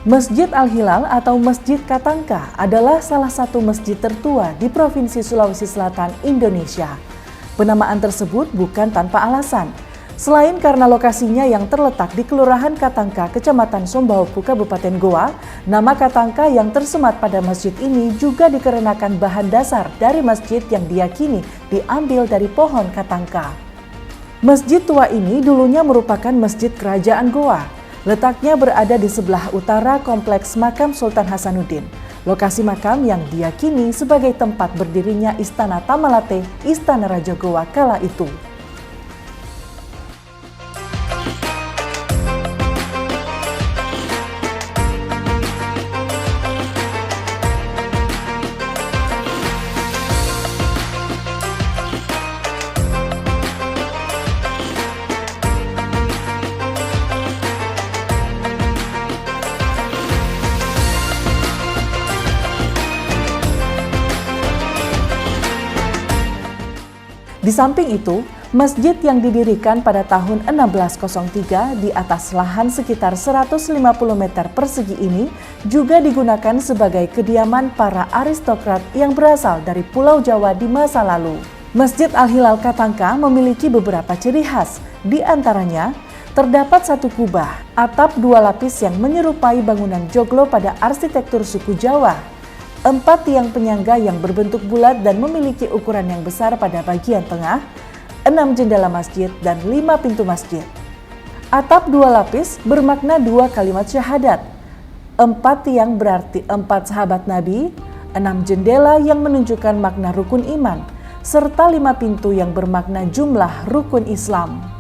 Masjid Al-Hilal atau Masjid Katangka adalah salah satu masjid tertua di Provinsi Sulawesi Selatan, Indonesia. Penamaan tersebut bukan tanpa alasan. Selain karena lokasinya yang terletak di Kelurahan Katangka, Kecamatan Sombaopu, Kabupaten Goa, nama Katangka yang tersemat pada masjid ini juga dikarenakan bahan dasar dari masjid yang diyakini diambil dari pohon Katangka. Masjid tua ini dulunya merupakan masjid kerajaan Goa. Letaknya berada di sebelah utara kompleks makam Sultan Hasanuddin, lokasi makam yang diyakini sebagai tempat berdirinya Istana Tamalate, Istana Raja Goa kala itu. Di samping itu, masjid yang didirikan pada tahun 1603 di atas lahan sekitar 150 meter persegi ini juga digunakan sebagai kediaman para aristokrat yang berasal dari Pulau Jawa di masa lalu. Masjid Al-Hilal Katangka memiliki beberapa ciri khas, di antaranya terdapat satu kubah, atap dua lapis yang menyerupai bangunan joglo pada arsitektur suku Jawa. 4 tiang penyangga yang berbentuk bulat dan memiliki ukuran yang besar pada bagian tengah, 6 jendela masjid, dan 5 pintu masjid. Atap dua lapis bermakna 2 kalimat syahadat. 4 tiang berarti 4 sahabat Nabi, 6 jendela yang menunjukkan makna rukun iman, serta 5 pintu yang bermakna jumlah rukun Islam.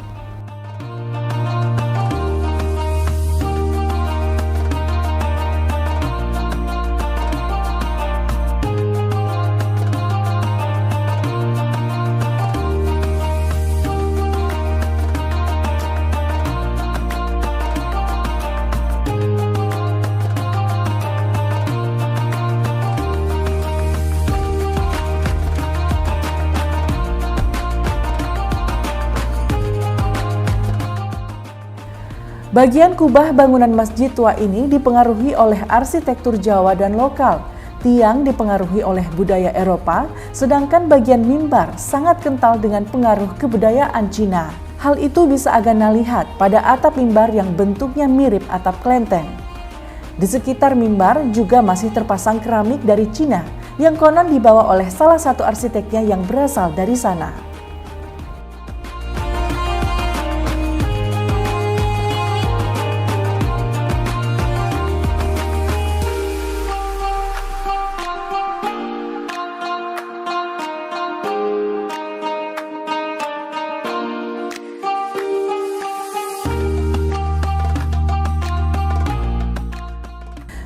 Bagian kubah bangunan masjid tua ini dipengaruhi oleh arsitektur Jawa dan lokal. Tiang dipengaruhi oleh budaya Eropa, sedangkan bagian mimbar sangat kental dengan pengaruh kebudayaan Cina. Hal itu bisa Agana lihat pada atap mimbar yang bentuknya mirip atap kelenteng. Di sekitar mimbar juga masih terpasang keramik dari Cina yang konon dibawa oleh salah satu arsiteknya yang berasal dari sana.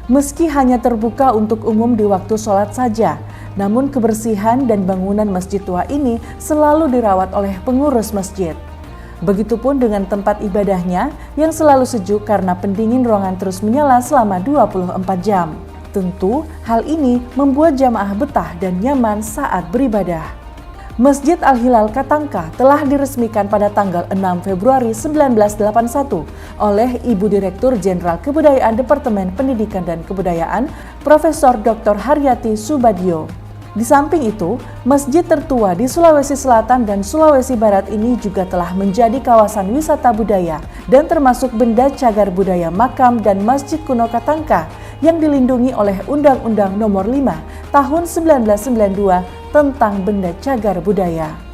Meski hanya terbuka untuk umum di waktu sholat saja, namun kebersihan dan bangunan masjid tua ini selalu dirawat oleh pengurus masjid. Begitupun dengan tempat ibadahnya yang selalu sejuk karena pendingin ruangan terus menyala selama 24 jam. Tentu hal ini membuat jamaah betah dan nyaman saat beribadah. Masjid Al-Hilal Katangka telah diresmikan pada tanggal 6 Februari 1981 oleh Ibu Direktur Jenderal Kebudayaan Departemen Pendidikan dan Kebudayaan, Profesor Dr. Haryati Subadio. Di samping itu, masjid tertua di Sulawesi Selatan dan Sulawesi Barat ini juga telah menjadi kawasan wisata budaya dan termasuk benda cagar budaya makam dan Masjid Kuno Katangka yang dilindungi oleh Undang-Undang Nomor 5 Tahun 1992 tentang benda cagar budaya.